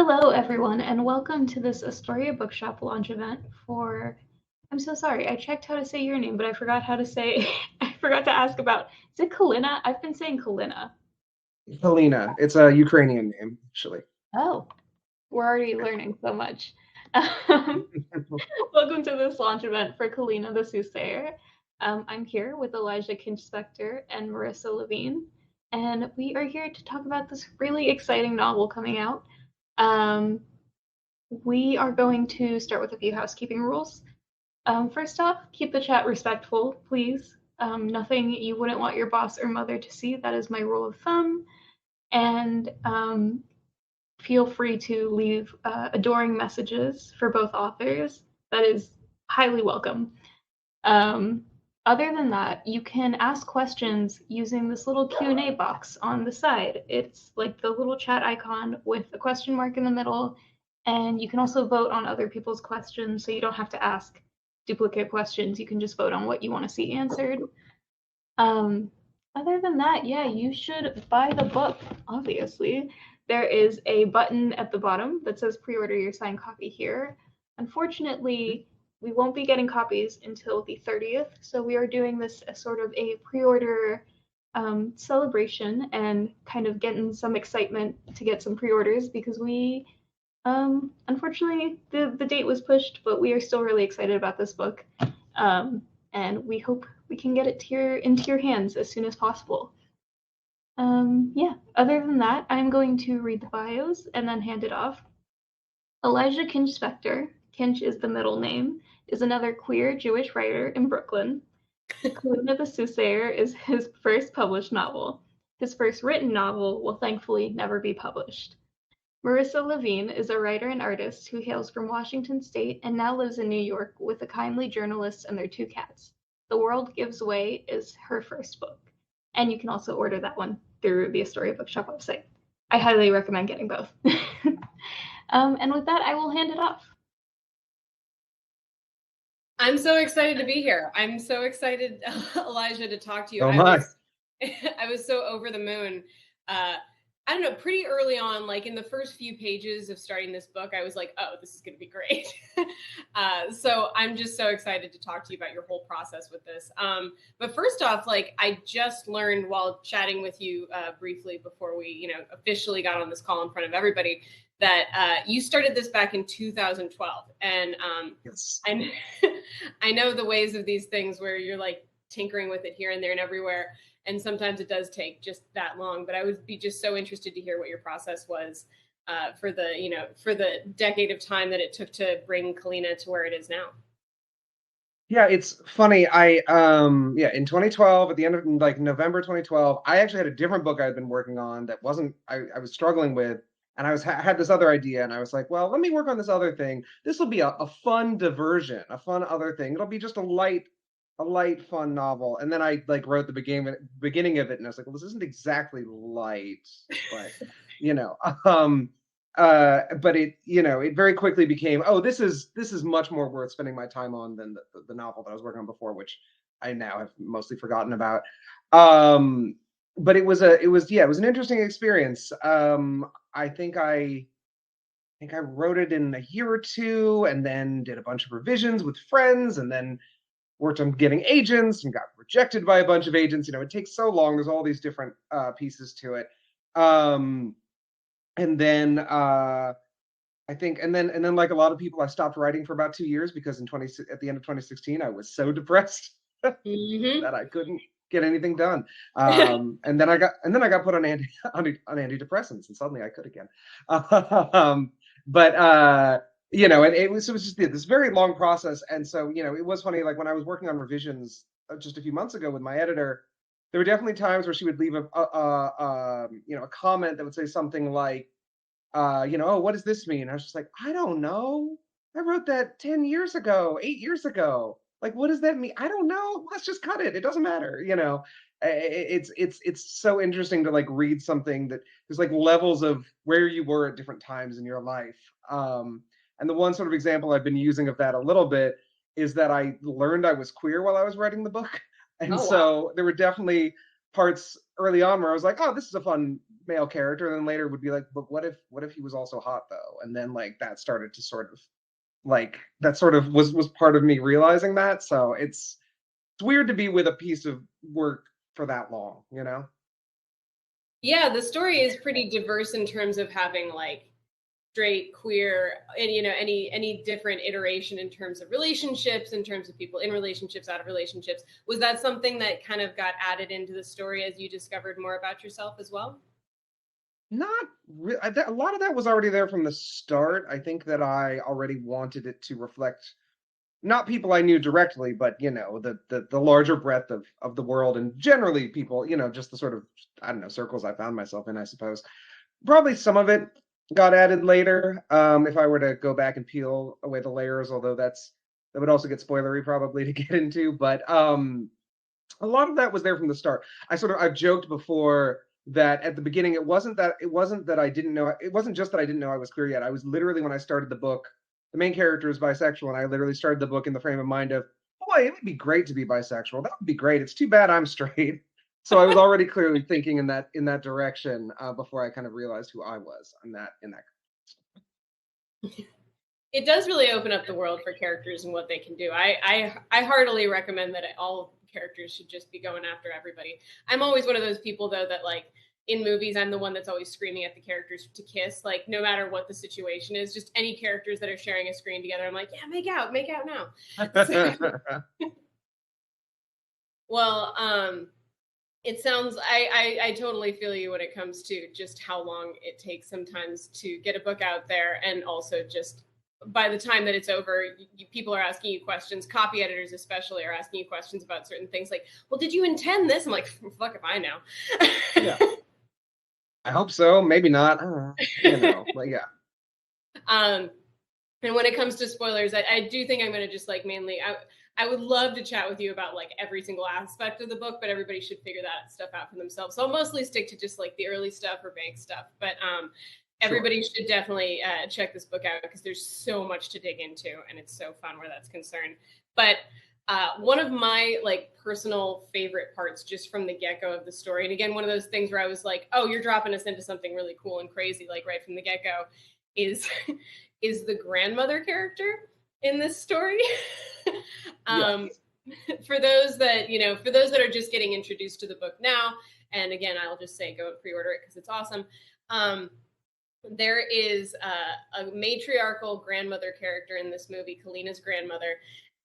Hello, everyone, and welcome to this Astoria Bookshop launch event for. I'm so sorry, I checked how to say your name, but I forgot how to say. I forgot to ask about. Is it KALYNA? I've been saying KALYNA. KALYNA. It's a Ukrainian name, actually. Oh, we're already learning so much. Um, Welcome to this launch event for KALYNA the Soothsayer. I'm here with Elijah Kinch Spector and Marissa Levien, and we are here to talk about this really exciting novel coming out. Um, we are going to start with a few housekeeping rules. First off, keep the chat respectful, please. Nothing you wouldn't want your boss or mother to see. That is my rule of thumb. And feel free to leave adoring messages for both authors. That is highly welcome. Other than that, you can ask questions using this little Q&A box on the side. It's like the little chat icon with a question mark in the middle, and you can also vote on other people's questions, so you don't have to ask duplicate questions. You can just vote on what you want to see answered. Other than that, yeah, you should buy the book, obviously. There is a button at the bottom that says pre-order your signed copy here. Unfortunately, we won't be getting copies until the 30th, so we are doing this as sort of a pre-order celebration and kind of getting some excitement to get some pre-orders because we, unfortunately, the date was pushed, but we are still really excited about this book, and we hope we can get it into your hands as soon as possible. Yeah, other than that, I'm going to read the bios and then hand it off. Elijah Kinch Spector, Kinch is the middle name, is another queer Jewish writer in Brooklyn. KALYNA the Soothsayer is his first published novel. His first written novel will thankfully never be published. Marissa Levien is a writer and artist who hails from Washington State and now lives in New York with a kindly journalist and their two cats. The World Gives Way is her first book, and you can also order that one through the Astoria Bookshop website. I highly recommend getting both. And with that, I will hand it off. I'm so excited to be here. I'm so excited, Elijah, to talk to you. I was so over the moon. I don't know, pretty early on, like in the first few pages of starting this book, I was like, oh, this is going to be great. So I'm just so excited to talk to you about your whole process with this. But first off, like I just learned while chatting with you briefly before we, officially got on this call in front of everybody, that you started this back in 2012. And Yes. I know the ways of these things where you're like tinkering with it here and there and everywhere. And sometimes it does take just that long, but I would be just so interested to hear what your process was for the decade of time that it took to bring KALYNA to where it is now. Yeah, it's funny. In 2012, at the end of like November 2012, I actually had a different book I had been working on that wasn't, I was struggling with, and I had this other idea, and I was like, well, let me work on this other thing. This will be a fun diversion, a fun other thing. It'll be just a light, fun novel. And then I like wrote the beginning of it, and I was like, well, this isn't exactly light, but but it very quickly became, oh, this is much more worth spending my time on than the novel that I was working on before, which I now have mostly forgotten about. But it was an interesting experience. I think I wrote it in a year or two, and then did a bunch of revisions with friends, and then worked on getting agents and got rejected by a bunch of agents. It takes so long. There's all these different pieces to it. And then I think, and then like a lot of people, I stopped writing for about 2 years because at the end of 2016, I was so depressed that I couldn't get anything done. And then I got put on antidepressants, and suddenly I could again. And it was just this very long process. And so, it was funny, like when I was working on revisions just a few months ago with my editor, there were definitely times where she would leave a comment that would say something like, oh, what does this mean? I was just like, I don't know. I wrote that 10 years ago, 8 years ago. Like, what does that mean? I don't know. Let's just cut it. It doesn't matter. It's so interesting to like read something that there's like levels of where you were at different times in your life. And the one sort of example I've been using of that a little bit is that I learned I was queer while I was writing the book. And so there were definitely parts early on where I was like, oh, this is a fun male character, and then later would be like, but what if he was also hot though? And then like that started to sort of like that sort of was part of me realizing that. So it's weird to be with a piece of work for that long, you know? Yeah, the story is pretty diverse in terms of having like straight, queer, and any different iteration in terms of relationships, in terms of people in relationships, out of relationships. Was that something that kind of got added into the story as you discovered more about yourself as well? Not really. A lot of that was already there from the start. I think that I already wanted it to reflect not people I knew directly, but the larger breadth of the world, and generally people, just the sort of, I don't know, circles I found myself in, I suppose. Probably some of it got added later, if I were to go back and peel away the layers, although that would also get spoilery probably to get into. But a lot of that was there from the start. I've joked before that at the beginning it wasn't that I didn't know, it wasn't just that I didn't know I was queer yet. I was literally, when I started the book, the main character is bisexual, and I literally started the book in the frame of mind of, boy, it would be great to be bisexual. That would be great. It's too bad I'm straight. So I was already clearly thinking in that direction before I kind of realized who I was in that. It does really open up the world for characters and what they can do. I heartily recommend that all characters should just be going after everybody. I'm always one of those people though that like in movies, I'm the one that's always screaming at the characters to kiss, like no matter what the situation is, just any characters that are sharing a screen together. I'm like, yeah, make out now. Well, it sounds, I totally feel you when it comes to just how long it takes sometimes to get a book out there. And also just by the time that it's over, people are asking you questions. Copy editors especially are asking you questions about certain things like, well, did you intend this? I'm like, fuck if I know. Yeah. I hope so. Maybe not. But yeah. And when it comes to spoilers, I do think I'm going to just like mainly, I would love to chat with you about like every single aspect of the book, but everybody should figure that stuff out for themselves. So I'll mostly stick to just like the early stuff or vague stuff, but everybody should definitely check this book out because there's so much to dig into and it's so fun where that's concerned. But one of my like personal favorite parts just from the get-go of the story, and again, one of those things where I was like, oh, you're dropping us into something really cool and crazy, like right from the get-go, is the grandmother character in this story. For those that are just getting introduced to the book now, and again, I'll just say go and pre-order it because it's awesome. There is a matriarchal grandmother character in this movie, KALYNA's grandmother.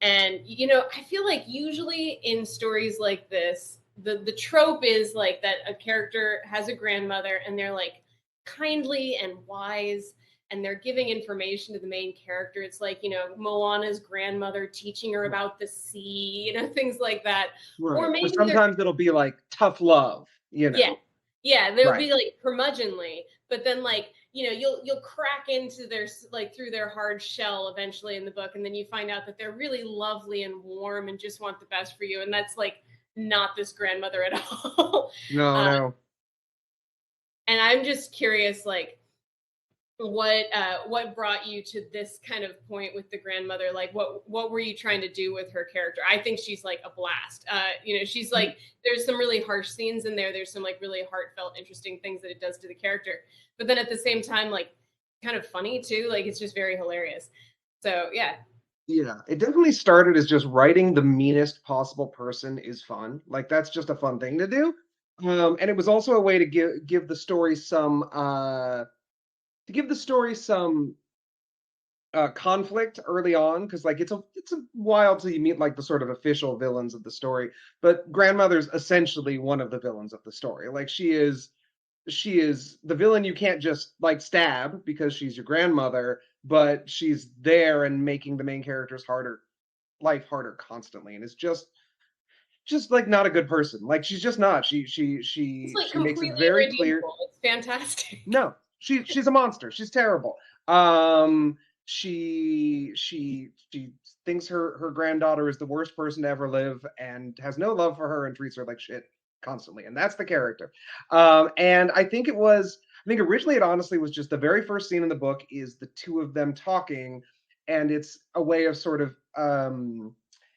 And, I feel like usually in stories like this, the trope is like that a character has a grandmother and they're like kindly and wise and they're giving information to the main character. It's like, Moana's grandmother teaching her about the sea, things like that. Right. Or maybe sometimes it'll be like tough love, Yeah, they'll be like curmudgeonly, but then like, you'll crack into their like through their hard shell eventually in the book, and then you find out that they're really lovely and warm and just want the best for you, and that's like not this grandmother at all. No. And I'm just curious, like, what brought you to this kind of point with the grandmother? Like, what were you trying to do with her character? I think she's like a blast. She's like, there's some really harsh scenes in there. There's some like really heartfelt, interesting things that it does to the character. But then at the same time, like, kind of funny too. Like, it's just very hilarious. So yeah. Yeah, it definitely started as just writing the meanest possible person is fun. Like, that's just a fun thing to do. And it was also a way to give the story some conflict early on, because like it's a while till you meet like the sort of official villains of the story. But grandmother's essentially one of the villains of the story. Like she is the villain you can't just like stab because she's your grandmother, but she's there and making the main character's life harder constantly, and it's just like not a good person. Like she's just not. She makes it very clear. It's fantastic. No, she's a monster. She's terrible. She thinks her granddaughter is the worst person to ever live and has no love for her and treats her like shit constantly. And that's the character. And I think originally it honestly was just the very first scene in the book is the two of them talking, and it's a way of sort of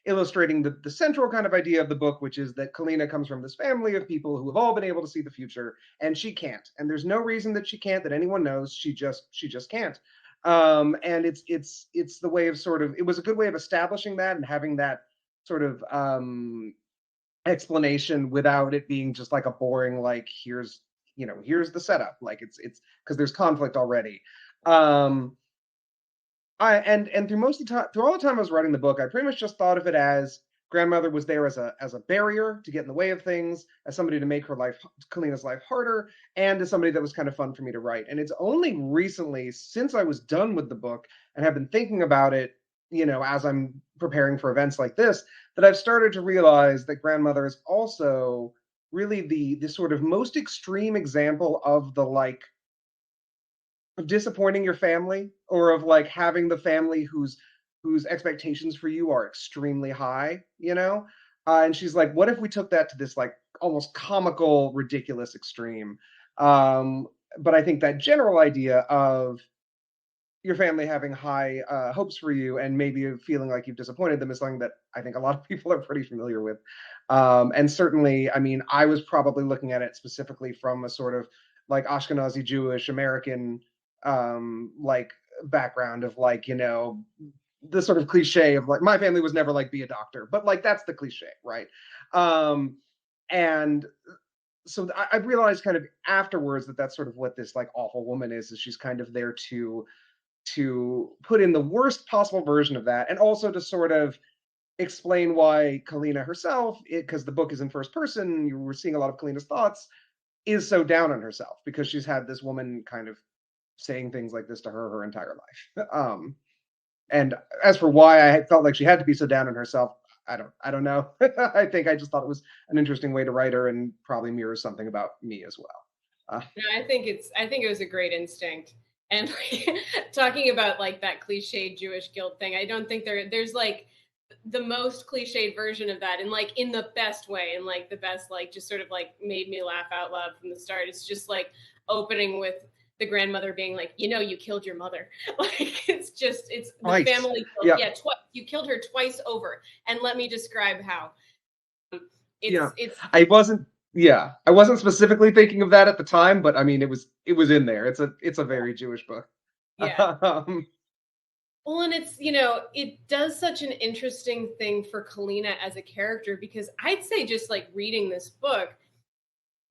illustrating the central kind of idea of the book, which is that Kalina comes from this family of people who have all been able to see the future, and she can't. And there's no reason that she can't, that anyone knows. She just can't. And it's the way of sort of, it was a good way of establishing that and having that sort of explanation without it being just like a boring, like, here's the setup. Like it's because there's conflict already. And through most of the time, through all the time I was writing the book, I pretty much just thought of it as grandmother was there as a barrier to get in the way of things, as somebody to make Kalina's life harder, and as somebody that was kind of fun for me to write. And it's only recently, since I was done with the book and have been thinking about it, as I'm preparing for events like this, that I've started to realize that grandmother is also really the sort of most extreme example of the like of disappointing your family, or of like having the family whose expectations for you are extremely high, and she's like, what if we took that to this like almost comical, ridiculous extreme? But I think that general idea of your family having high hopes for you and maybe feeling like you've disappointed them is something that I think a lot of people are pretty familiar with. And certainly, I mean, I was probably looking at it specifically from a sort of like Ashkenazi Jewish American like background of like, the sort of cliche of like, my family was never like, be a doctor, but like, that's the cliche, right? And so I realized kind of afterwards that that's sort of what this like awful woman is she's kind of there to put in the worst possible version of that, and also to sort of explain why Kalina herself, because the book is in first person, you were seeing a lot of Kalina's thoughts, is so down on herself because she's had this woman kind of saying things like this to her entire life. And as for why I felt like she had to be so down on herself, I don't know. I think I just thought it was an interesting way to write her, and probably mirrors something about me as well. No, I think it was a great instinct. And talking about like that cliched Jewish guilt thing, I don't think there's like the most cliched version of that, and like in the best way, and like the best, like just sort of like made me laugh out loud from the start. It's just like opening with the grandmother being like, you killed your mother. Like it's the twice. Family killed, yeah, twice. You killed her twice over, and let me describe how. I wasn't specifically thinking of that at the time, but I mean, it was in there. It's a very Jewish book. Yeah. Well, and it's, it does such an interesting thing for Kalina as a character, because I'd say just like reading this book,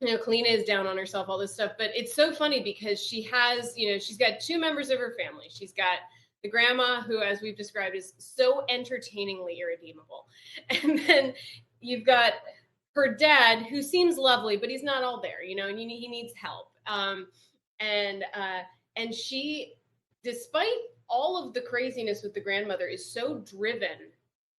Kalina is down on herself, all this stuff, but it's so funny because she has, she's got two members of her family. She's got the grandma, who, as we've described, is so entertainingly irredeemable. And then you've got her dad, who seems lovely, but he's not all there, and he needs help. And she, despite all of the craziness with the grandmother, is so driven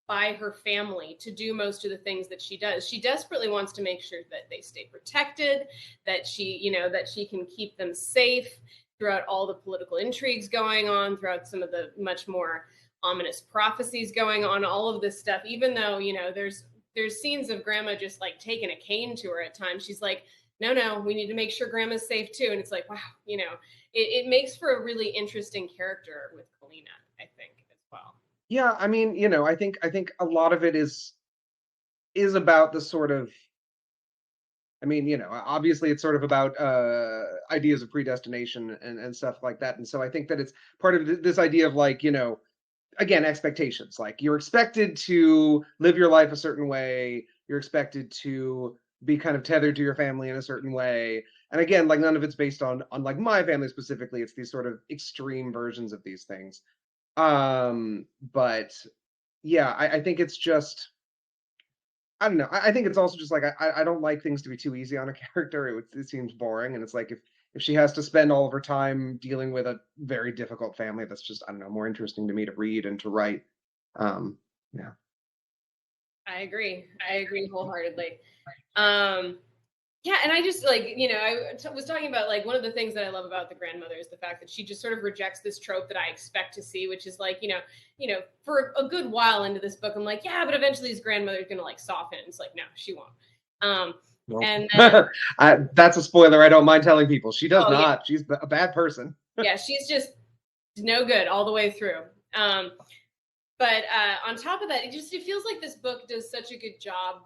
by her family to do most of the things that she does. She desperately wants to make sure that they stay protected, that she can keep them safe throughout all the political intrigues going on, throughout some of the much more ominous prophecies going on, all of this stuff. Even though, there's scenes of grandma just like taking a cane to her at times. She's like, no, we need to make sure grandma's safe too. And it's like, wow, it makes for a really interesting character with Kalina, I think, as well. Yeah, I mean, I think a lot of it is about the sort of, I mean, obviously it's sort of about ideas of predestination and stuff like that. And so I think that it's part of this idea of like, again, expectations. Like, you're expected to live your life a certain way. You're expected to be kind of tethered to your family in a certain way. And again, like, none of it's based on like my family specifically. It's these sort of extreme versions of these things. But yeah, I think it's just, I don't know. I think it's also just like, I don't like things to be too easy on a character. It seems boring. And it's like, if she has to spend all of her time dealing with a very difficult family, that's just, I don't know, more interesting to me to read and to write. Yeah. I agree wholeheartedly. Yeah, and I just like, I was talking about like one of the things that I love about the grandmother is the fact that she just sort of rejects this trope that I expect to see, which is like, for a good while into this book, I'm like, yeah, but eventually his grandmother's gonna like soften. It's like, no, she won't. Well, and then, that's a spoiler I don't mind telling people. She does not. Yeah. She's a bad person. Yeah, she's just no good all the way through. But on top of that, it feels like this book does such a good job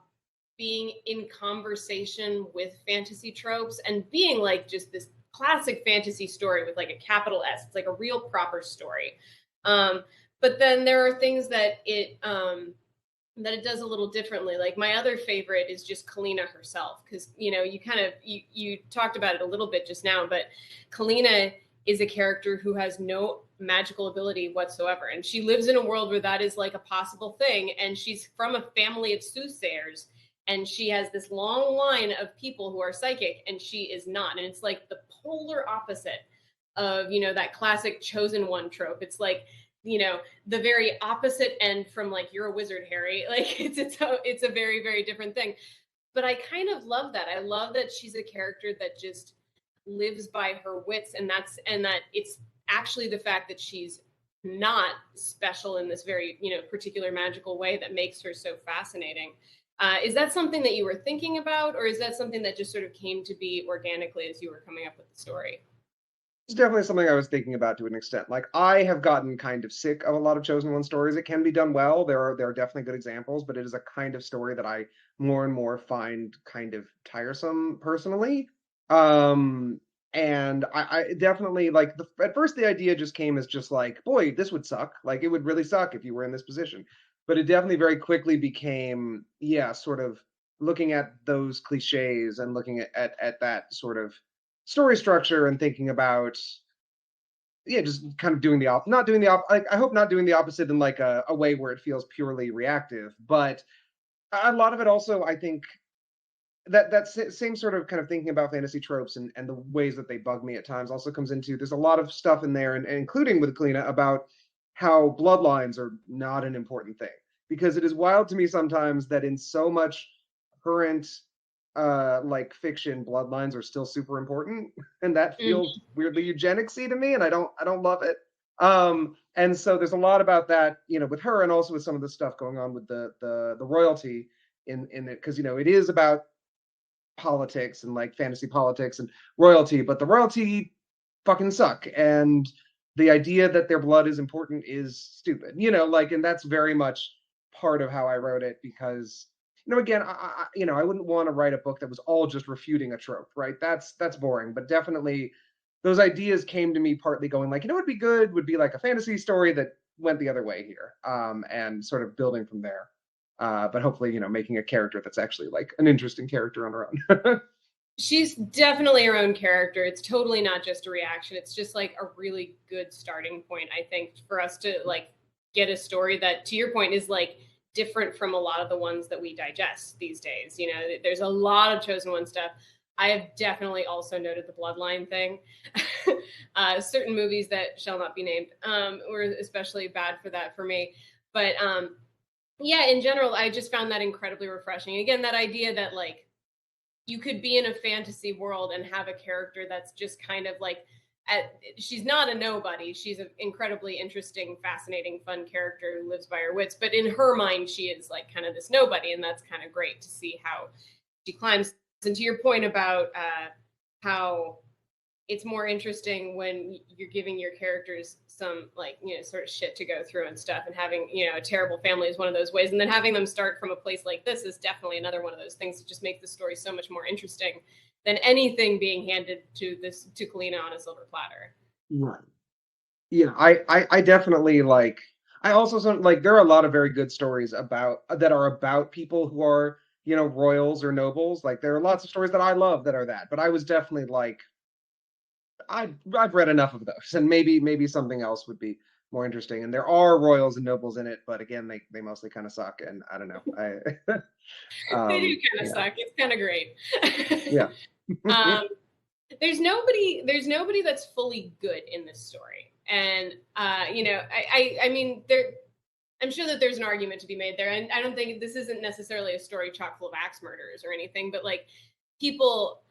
being in conversation with fantasy tropes and being like just this classic fantasy story with like a capital S. It's like a real proper story. But then there are things that it does a little differently. Like my other favorite is just KALYNA herself, because you talked about it a little bit just now, but KALYNA is a character who has no magical ability whatsoever, and she lives in a world where that is like a possible thing, and she's from a family of soothsayers, and she has this long line of people who are psychic, and she is not. And it's like the polar opposite of, that classic chosen one trope. It's like, the very opposite end from like, you're a wizard, Harry. Like it's a very, very different thing. But I kind of love that. I love that she's a character that just lives by her wits, and that it's actually the fact that she's not special in this very, particular magical way that makes her so fascinating. Is that something that you were thinking about, or is that something that just sort of came to be organically as you were coming up with the story? It's definitely something I was thinking about to an extent. Like, I have gotten kind of sick of a lot of Chosen One stories. It can be done well. There are definitely good examples, but it is a kind of story that I more and more find kind of tiresome personally. And I definitely like at first the idea just came as just like, boy, this would suck. Like, it would really suck if you were in this position. But it definitely very quickly became, sort of looking at those cliches and looking at that sort of story structure and thinking about, just kind of doing the not doing the like, I hope not doing the opposite in like a way where it feels purely reactive. But a lot of it also, I think, that same sort of kind of thinking about fantasy tropes and the ways that they bug me at times also comes into, there's a lot of stuff in there, and including with KALYNA, about how bloodlines are not an important thing. Because it is wild to me sometimes that in so much current like fiction, bloodlines are still super important, and that feels weirdly eugenicsy to me, and I don't love it. And so there's a lot about that, with her, and also with some of the stuff going on with the royalty in it, because it is about politics and like fantasy politics and royalty, but the royalty fucking suck, and the idea that their blood is important is stupid, like, and that's very much part of how I wrote it, because again, I wouldn't want to write a book that was all just refuting a trope, right? That's boring. But definitely those ideas came to me partly going like, what'd be good would be like a fantasy story that went the other way here, and sort of building from there. But hopefully, making a character that's actually like an interesting character on her own. She's definitely her own character. It's totally not just a reaction. It's just like a really good starting point, I think, for us to like get a story that, to your point, is like different from a lot of the ones that we digest these days. There's a lot of Chosen One stuff. I have definitely also noted the bloodline thing. Certain movies that shall not be named were especially bad for that for me. But in general, I just found that incredibly refreshing. Again, that idea that like you could be in a fantasy world and have a character that's just kind of like, she's not a nobody. She's an incredibly interesting, fascinating, fun character who lives by her wits. But in her mind, she is like kind of this nobody, and that's kind of great to see how she climbs. And to your point about how it's more interesting when you're giving your characters some like, sort of shit to go through and stuff, and having, a terrible family is one of those ways. And then having them start from a place like this is definitely another one of those things that just make the story so much more interesting than anything being handed to KALYNA on a silver platter. Right. Yeah, I definitely like, I also like, there are a lot of very good stories that are about people who are, royals or nobles. Like, there are lots of stories that I love that are that, but I was definitely like, I've read enough of those, and maybe something else would be more interesting. And there are royals and nobles in it, but again, they mostly kind of suck, and I don't know. They do kind of suck. It's kind of great. Yeah. There's nobody that's fully good in this story, and I mean, I'm sure that there's an argument to be made there, and I don't think this isn't necessarily a story chock full of axe murders or anything, but like, people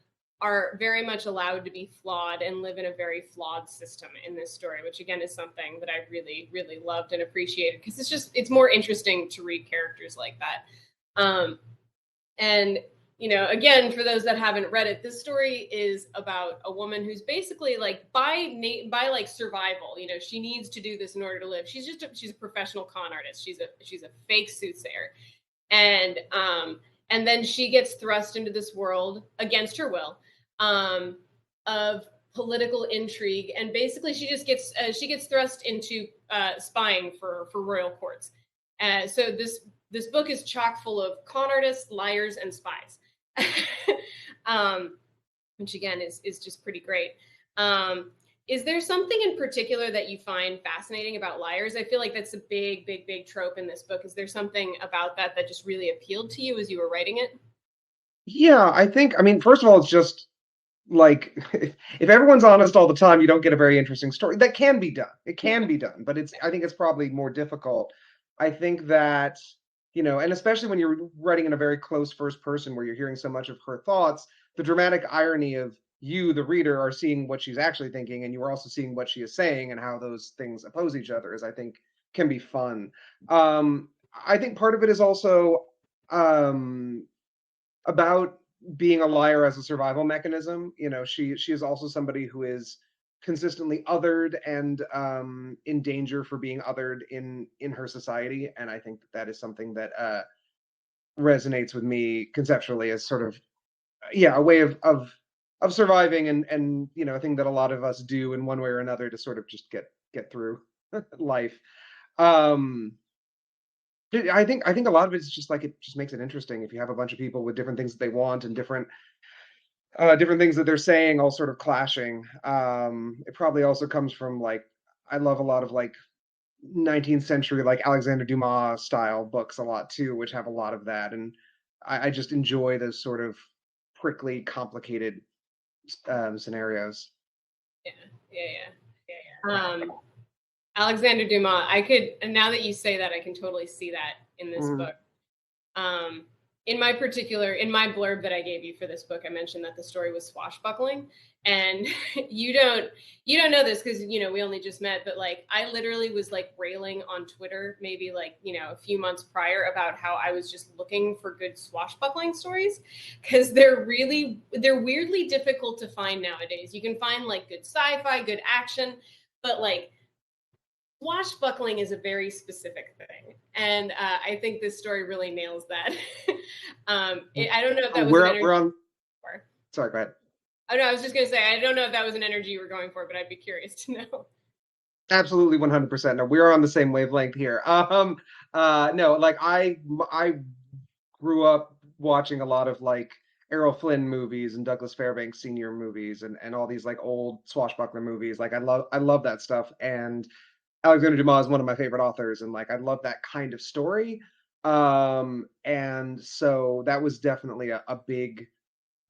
are very much allowed to be flawed and live in a very flawed system in this story, which again is something that I really, really loved and appreciated, because it's more interesting to read characters like that. And you know, again, for those that haven't read it, this story is about a woman who's basically like by like survival. You know, she needs to do this in order to live. She's a professional con artist. She's a fake soothsayer, and then she gets thrust into this world against her will, of political intrigue, and basically she gets thrust into spying for royal courts. So this book is chock full of con artists, liars, and spies, which again is just pretty great. Is there something in particular that you find fascinating about liars? I feel like that's a big trope in this book. Is there something about that just really appealed to you as you were writing it? Yeah, I mean, first of all, it's just like if everyone's honest all the time, you don't get a very interesting story. That can be done. It can be done, but I think it's probably more difficult. I think that, you know, and especially when you're writing in a very close first person where you're hearing so much of her thoughts, the dramatic irony of you, the reader, are seeing what she's actually thinking, and you are also seeing what she is saying and how those things oppose each other, I think can be fun. I think part of it is also about being a liar as a survival mechanism. You know, she is also somebody who is consistently othered and in danger for being othered in her society, and I think that is something that resonates with me conceptually as sort of a way of surviving, and you know, a thing that a lot of us do in one way or another to sort of just get through life. I think a lot of it is just like, it just makes it interesting if you have a bunch of people with different things that they want and different things that they're saying all sort of clashing. It probably also comes from, like, I love a lot of like 19th century like Alexander Dumas style books a lot too, which have a lot of that, and I just enjoy those sort of prickly, complicated scenarios. Yeah. Alexander Dumas, and now that you say that, I can totally see that in this book. In my blurb that I gave you for this book, I mentioned that the story was swashbuckling, and you don't know this because, you know, we only just met, but like I literally was like railing on Twitter maybe like, you know, a few months prior about how I was just looking for good swashbuckling stories, because they're weirdly difficult to find nowadays. You can find like good sci-fi, good action, but like swashbuckling is a very specific thing, and I think this story really nails that. I don't know if that was an energy we're on. Sorry, go ahead. Oh no, I was just gonna say I don't know if that was an energy you were going for, but I'd be curious to know. Absolutely, 100%. No, we're on the same wavelength here. No, like I grew up watching a lot of like Errol Flynn movies and Douglas Fairbanks Sr. movies and all these like old swashbuckler movies. Like I love that stuff, and Alexander Dumas is one of my favorite authors, and like I love that kind of story. And so that was definitely a big,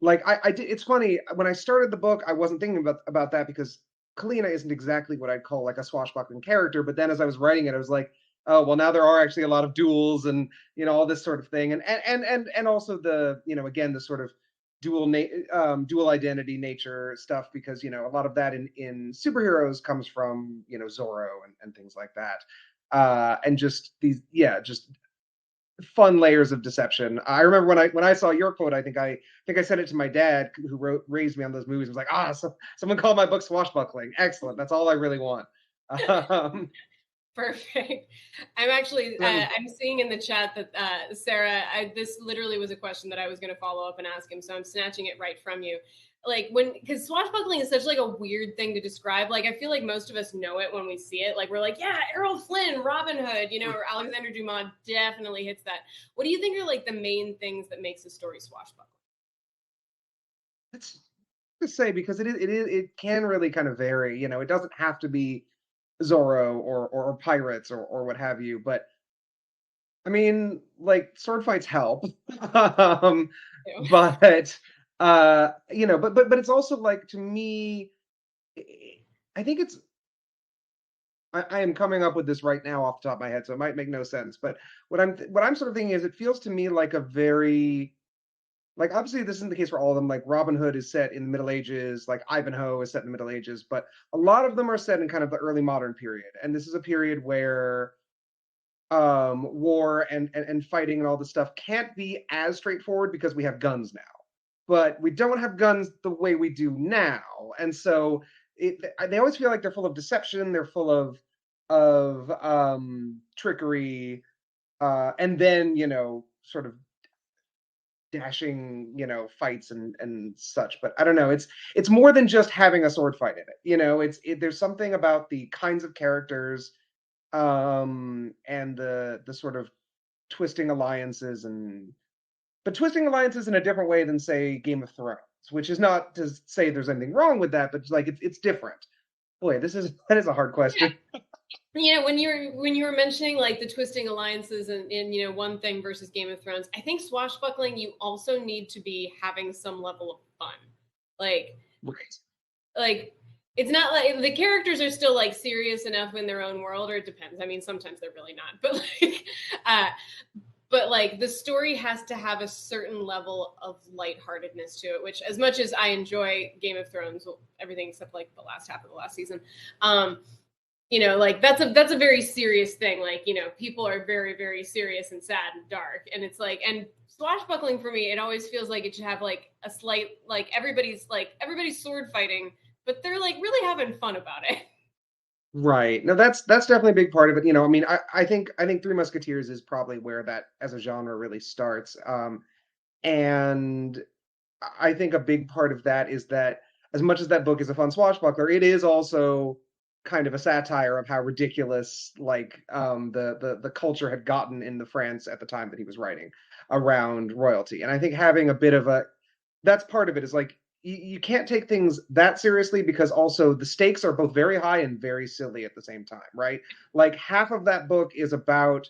like I did. It's funny, when I started the book, I wasn't thinking about that because KALYNA isn't exactly what I'd call like a swashbuckling character. But then as I was writing it, I was like, oh well, now there are actually a lot of duels and, you know, all this sort of thing, and also the, you know, again, the sort of dual identity nature stuff, because, you know, a lot of that in superheroes comes from, you know, Zorro and things like that, and just these, just fun layers of deception. I remember when I saw your quote, I think I sent it to my dad, who raised me on those movies. I was like, someone called my book swashbuckling. Excellent. That's all I really want. Perfect. I'm actually, I'm seeing in the chat that Sarah, this literally was a question that I was going to follow up and ask him, so I'm snatching it right from you. Like because swashbuckling is such like a weird thing to describe. Like I feel like most of us know it when we see it. Like we're like, yeah, Errol Flynn, Robin Hood, you know, or Alexander Dumas definitely hits that. What do you think are like the main things that makes a story swashbuckling? It's to say, because it can really kind of vary. You know, it doesn't have to be Zorro or pirates or what have you, but I mean, like, sword fights help. But you know, but it's also like, to me, I think it's, I am coming up with this right now off the top of my head, so it might make no sense, but what I'm sort of thinking is, it feels to me like a very, like, obviously this isn't the case for all of them. Like Robin Hood is set in the Middle Ages, like Ivanhoe is set in the Middle Ages, but a lot of them are set in kind of the early modern period. And this is a period where war and fighting and all this stuff can't be as straightforward because we have guns now, but we don't have guns the way we do now, and so they always feel like they're full of deception, they're full of trickery, and then sort of dashing fights and such. But I don't know, it's more than just having a sword fight in it. There's something about the kinds of characters, and the sort of twisting alliances, but twisting alliances in a different way than, say, Game of Thrones, which is not to say there's anything wrong with that, but it's different. Boy, that is a hard question. When you were mentioning like the twisting alliances and one thing versus Game of Thrones, I think swashbuckling, you also need to be having some level of fun. Like it's not like the characters are still like serious enough in their own world, or it depends. I mean, sometimes they're really not, but like the story has to have a certain level of lightheartedness to it, which, as much as I enjoy Game of Thrones, everything except like the last half of the last season, like that's a very serious thing. Like, people are very, very serious and sad and dark. And it's like, and swashbuckling for me, it always feels like it should have like a slight, like everybody's sword fighting, but they're like really having fun about it. Right. No, that's definitely a big part of it. I mean, I think Three Musketeers is probably where that as a genre really starts. And I think a big part of that is that as much as that book is a fun swashbuckler, it is also kind of a satire of how ridiculous the culture had gotten in the France at the time that he was writing around royalty. And I think having a bit of that's part of it, is like you can't take things that seriously, because also the stakes are both very high and very silly at the same time, right? Like half of that book is about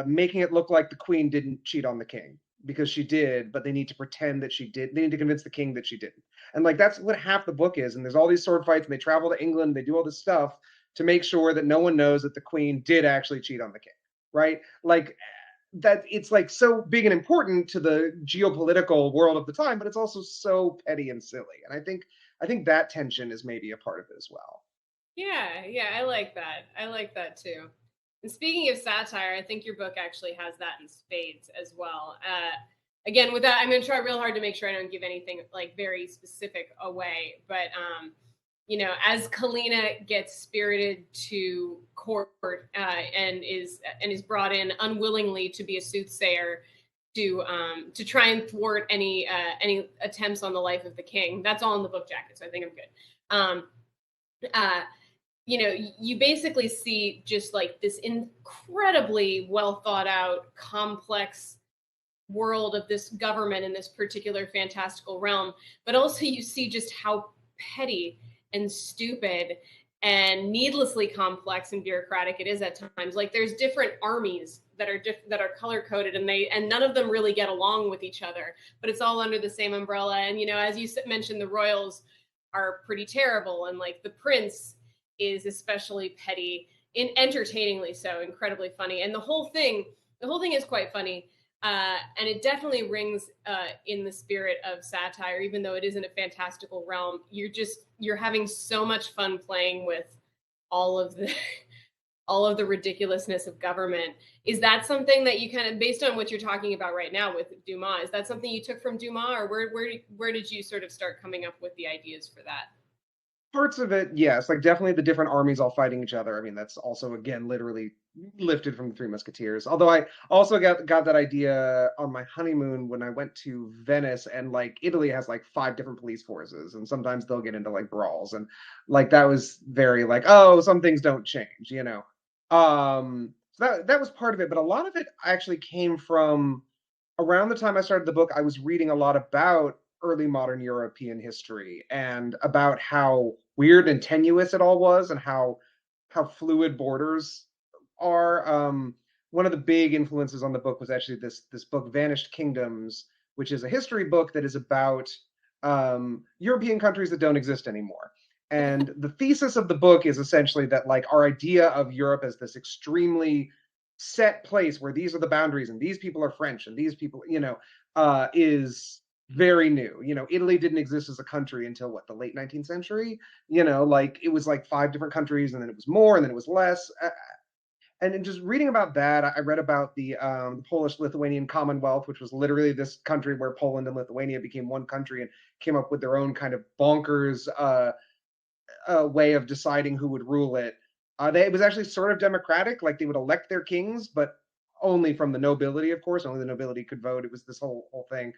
making it look like the queen didn't cheat on the king, because she did, but they need to pretend that she did. They need to convince the king that she didn't. And like that's what half the book is. And there's all these sword fights, and they travel to England, they do all this stuff to make sure that no one knows that the queen did actually cheat on the king, right? Like that, it's like so big and important to the geopolitical world of the time, but it's also so petty and silly. And I think that tension is maybe a part of it as well. Yeah, I like that too. And speaking of satire, I think your book actually has that in spades as well. Again, with that, I'm going to try real hard to make sure I don't give anything like very specific away. But as KALYNA gets spirited to court and is brought in unwillingly to be a soothsayer to try and thwart any attempts on the life of the king. That's all in the book jacket, so I think I'm good. You basically see just like this incredibly well thought out, complex world of this government in this particular fantastical realm, but also you see just how petty and stupid and needlessly complex and bureaucratic it is at times. Like there's different armies that are color coded, and none of them really get along with each other, but it's all under the same umbrella. And as you mentioned, the royals are pretty terrible, and like the prince is especially petty, entertainingly so, incredibly funny. And the whole thing is quite funny. And it definitely rings in the spirit of satire, even though it is in a fantastical realm. You're having so much fun playing with all of the ridiculousness of government. Is that something that you kind of, based on what you're talking about right now with Dumas, is that something you took from Dumas, or where did you sort of start coming up with the ideas for that? Parts of it, yes, like definitely the different armies all fighting each other. I mean, that's also again literally lifted from the Three Musketeers. Although I also got that idea on my honeymoon when I went to Venice, and like Italy has like 5 different police forces, and sometimes they'll get into like brawls, and like that was very like, oh, some things don't change. So that was part of it, but a lot of it actually came from around the time I started the book. I was reading a lot about early modern European history and about how weird and tenuous it all was, and how fluid borders are. One of the big influences on the book was actually this book, Vanished Kingdoms, which is a history book that is about European countries that don't exist anymore. And the thesis of the book is essentially that like our idea of Europe as this extremely set place where these are the boundaries and these people are French and these people, is very new. Italy didn't exist as a country until the late 19th century. Like it was like 5 different countries, and then it was more, and then it was less. And in just reading about that, I read about the Polish-Lithuanian Commonwealth, which was literally this country where Poland and Lithuania became one country and came up with their own kind of bonkers way of deciding who would rule it. It was actually sort of democratic, like they would elect their kings, but only from the nobility, of course. Only the nobility could vote. It was this whole thing.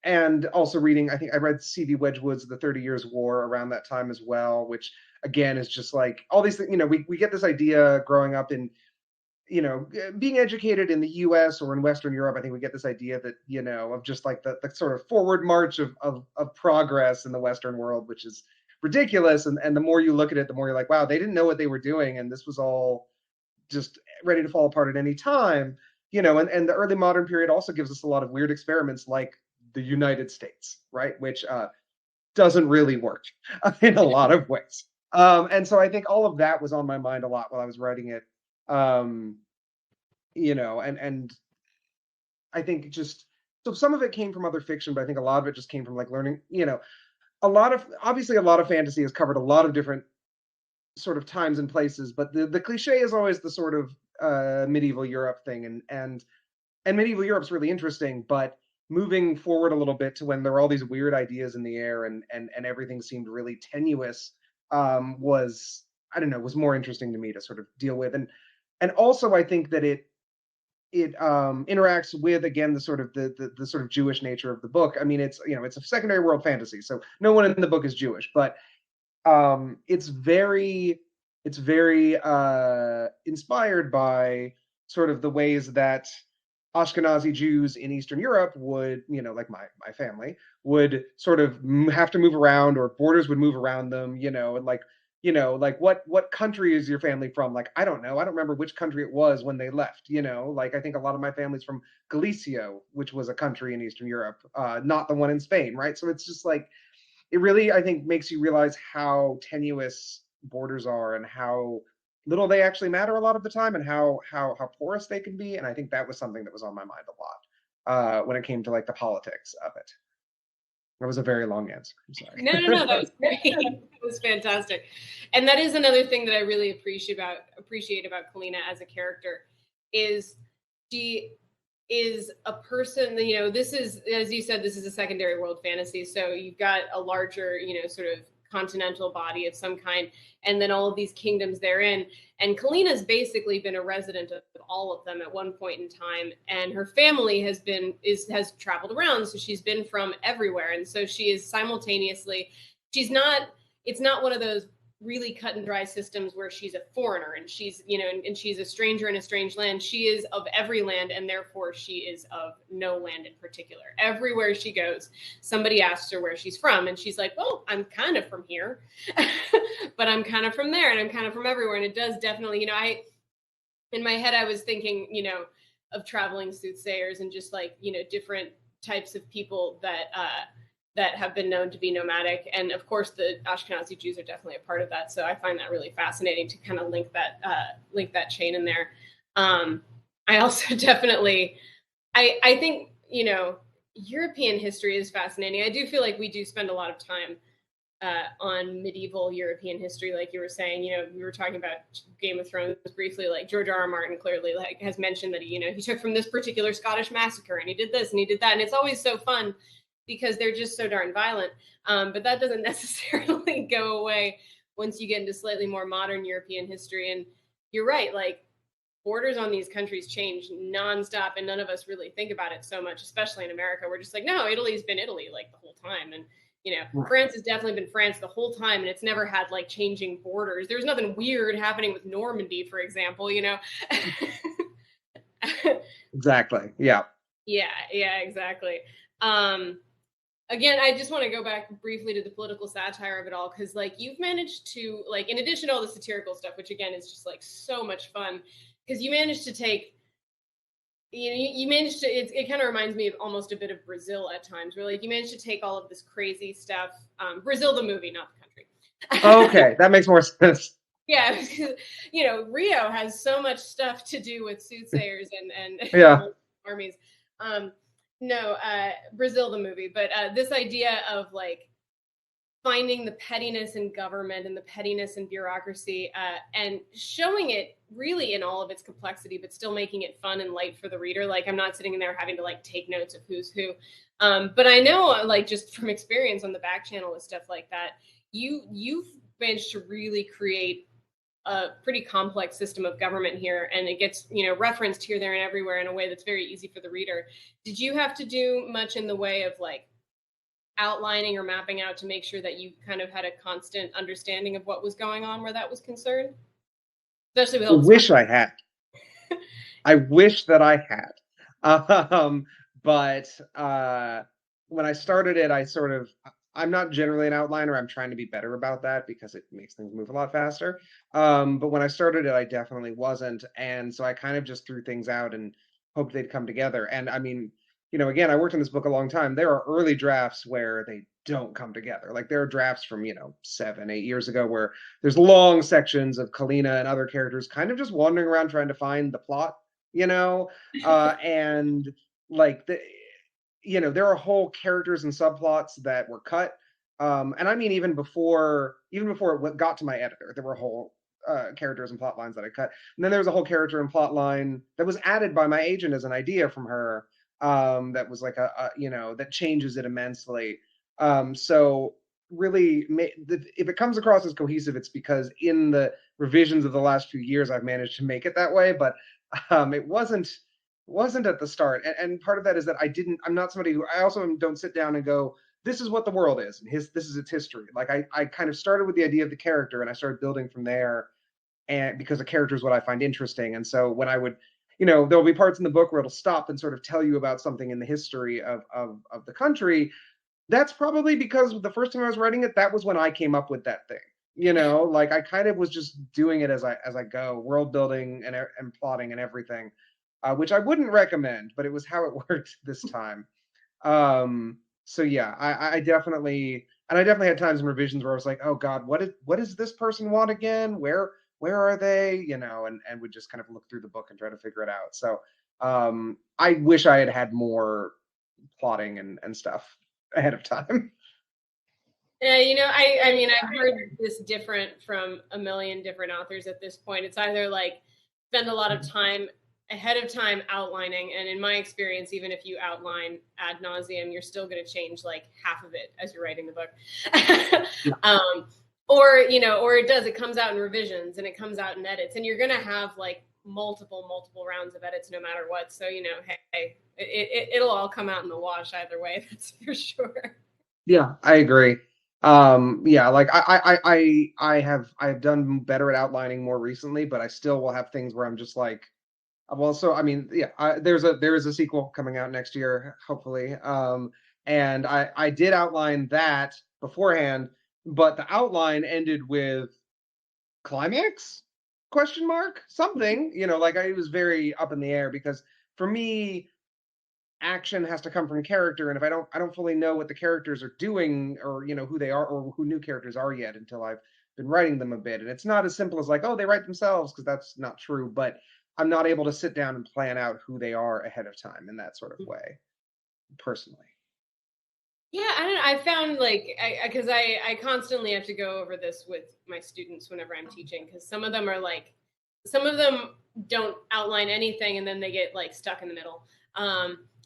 And also reading, I think I read C.V. Wedgwood's The 30 Years' War around that time as well, which again is just like all these things. We get this idea growing up in, being educated in the U.S. or in Western Europe. I think we get this idea that, of just like the sort of forward march of progress in the Western world, which is ridiculous. And the more you look at it, the more you're like, wow, they didn't know what they were doing, and this was all just ready to fall apart at any time. And the early modern period also gives us a lot of weird experiments like the United States, right? Which doesn't really work in a lot of ways. And so I think all of that was on my mind a lot while I was writing it. And I think just, so some of it came from other fiction, but I think a lot of it just came from like learning, obviously a lot of fantasy has covered a lot of different sort of times and places, but the cliche is always the sort of medieval Europe thing, and medieval Europe's really interesting, but moving forward a little bit to when there were all these weird ideas in the air and everything seemed really tenuous, was, I don't know, was more interesting to me to sort of deal with. And also I think that it interacts with, again, the sort of the sort of Jewish nature of the book. I mean, it's a secondary world fantasy, so no one in the book is Jewish, but it's very inspired by sort of the ways that Ashkenazi Jews in Eastern Europe would, like my family, would sort of have to move around, or borders would move around them, and like what country is your family from? Like, I don't know. I don't remember which country it was when they left, like I think a lot of my family's from Galicia, which was a country in Eastern Europe, not the one in Spain, right? So it's just like, it really, I think, makes you realize how tenuous borders are and how little they actually matter a lot of the time, and how porous they can be. And I think that was something that was on my mind a lot when it came to like the politics of it. That was a very long answer. I'm sorry. No, that was great. It was fantastic. And that is another thing that I really appreciate about KALYNA as a character, is she is a person, this is, as you said, this is a secondary world fantasy. So you've got a larger, sort of continental body of some kind, and then all of these kingdoms therein. And KALYNA's basically been a resident of all of them at one point in time. And her family has traveled around. So she's been from everywhere. And so she is simultaneously, it's not one of those really cut and dry systems where she's a foreigner and she's, and she's a stranger in a strange land. She is of every land, and therefore she is of no land in particular. Everywhere she goes, somebody asks her where she's from, and she's like, well, I'm kind of from here, but I'm kind of from there, and I'm kind of from everywhere. And it does definitely, in my head, I was thinking, of traveling soothsayers and just like, different types of people that have been known to be nomadic. And of course, the Ashkenazi Jews are definitely a part of that. So I find that really fascinating to kind of link that chain in there. I also definitely, I think, European history is fascinating. I do feel like we do spend a lot of time on medieval European history. Like you were saying, we were talking about Game of Thrones briefly, like George R.R. Martin clearly has mentioned that, he took from this particular Scottish massacre and he did this and he did that. And it's always so fun, because they're just so darn violent. But that doesn't necessarily go away once you get into slightly more modern European history. And you're right, like borders on these countries change nonstop, and none of us really think about it so much, especially in America. We're just like, no, Italy's been Italy like the whole time. And, Right. France has definitely been France the whole time, and it's never had like changing borders. There's nothing weird happening with Normandy, for example, Exactly. Yeah. Yeah, exactly. Again, I just want to go back briefly to the political satire of it all, because like you've managed to, like, in addition to all the satirical stuff, which again is just like so much fun, because you managed to take, you managed to, it kind of reminds me of almost a bit of Brazil at times, where like you managed to take all of this crazy stuff, Brazil the movie, not the country. Okay, that makes more sense. Yeah, Rio has so much stuff to do with soothsayers and Yeah. armies. No, Brazil the movie, but this idea of like finding the pettiness in government and the pettiness in bureaucracy, and showing it really in all of its complexity, but still making it fun and light for the reader. Like, I'm not sitting in there having to like take notes of who's who. But I know, like, just from experience on the back channel with stuff like that, you've managed to really create a pretty complex system of government here, and it gets, you know, referenced here, there, and everywhere in a way that's very easy for the reader. Did you have to do much in the way of like outlining or mapping out to make sure that you kind of had a constant understanding of what was going on where that was concerned? Especially with all I wish I had. I wish that I had. But when I started it, I'm not generally an outliner. I'm trying to be better about that because it makes things move a lot faster. But when I started it, I definitely wasn't. And so I kind of just threw things out and hoped they'd come together. And I mean, you know, again, I worked on this book a long time. There are early drafts where they don't come together. Like, there are drafts from, you know, 7-8 years ago where there's long sections of KALYNA and other characters kind of just wandering around trying to find the plot, you know, and like you know, there are whole characters and subplots that were cut. And I mean, even before it got to my editor, there were whole characters and plot lines that I cut. And then there was a whole character and plot line that was added by my agent as an idea from her. That was like you know, that changes it immensely. So really, if it comes across as cohesive, it's because in the revisions of the last few years, I've managed to make it that way. But it wasn't at the start. And part of that is that I'm not somebody who, I also don't sit down and go, this is what the world is, and this is its history. Like, I kind of started with the idea of the character, and I started building from there, and because a character is what I find interesting. And so when I would, you know, there'll be parts in the book where it'll stop and sort of tell you about something in the history of the country. That's probably because the first time I was writing it, that was when I came up with that thing. You know, like, I kind of was just doing it as I go, world building and plotting and everything, which I wouldn't recommend, but it was how it worked this time. So yeah, I definitely had times in revisions where I was like, oh God, what does this person want again? Where are they? You know, and would just kind of look through the book and try to figure it out. So I wish I had more plotting and stuff ahead of time. Yeah, you know, I mean, I've heard this different from a million different authors at this point. It's either like spend a lot of time ahead of time outlining, and in my experience, even if you outline ad nauseum, you're still going to change like half of it as you're writing the book. Or, you know, or it comes out in revisions and it comes out in edits, and you're going to have like multiple rounds of edits no matter what. So, you know, hey, it'll all come out in the wash either way. That's for sure. Yeah, I agree. Yeah, like I've done better at outlining more recently, but I still will have things where I'm just like, well, so I mean, yeah, there is a sequel coming out next year, hopefully. And I did outline that beforehand, but the outline ended with climax question mark something, you know, like it was very up in the air, because for me, action has to come from character, and if I don't fully know what the characters are doing, or, you know, who they are, or who new characters are yet, until I've been writing them a bit. And it's not as simple as like, oh, they write themselves, because that's not true, but I'm not able to sit down and plan out who they are ahead of time in that sort of way, personally. Yeah, I don't know. I found like, because I constantly have to go over this with my students whenever I'm teaching, because some of them don't outline anything, and then they get like stuck in the middle.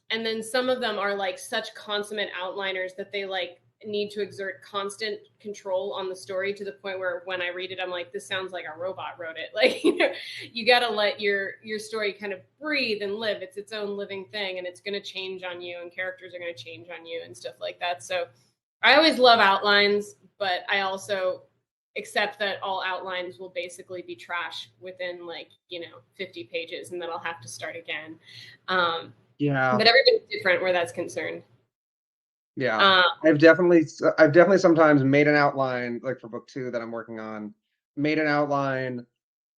And then some of them are like such consummate outliners that they like need to exert constant control on the story, to the point where when I read it, I'm like, this sounds like a robot wrote it. Like, you know, you got to let your story kind of breathe and live. It's its own living thing, and it's going to change on you, and characters are going to change on you and stuff like that. So I always love outlines, but I also accept that all outlines will basically be trash within like, you know, 50 pages, and then I'll have to start again. Yeah. But everybody's different where that's concerned. Yeah. I've definitely sometimes made an outline, like for book 2 that I'm working on, made an outline,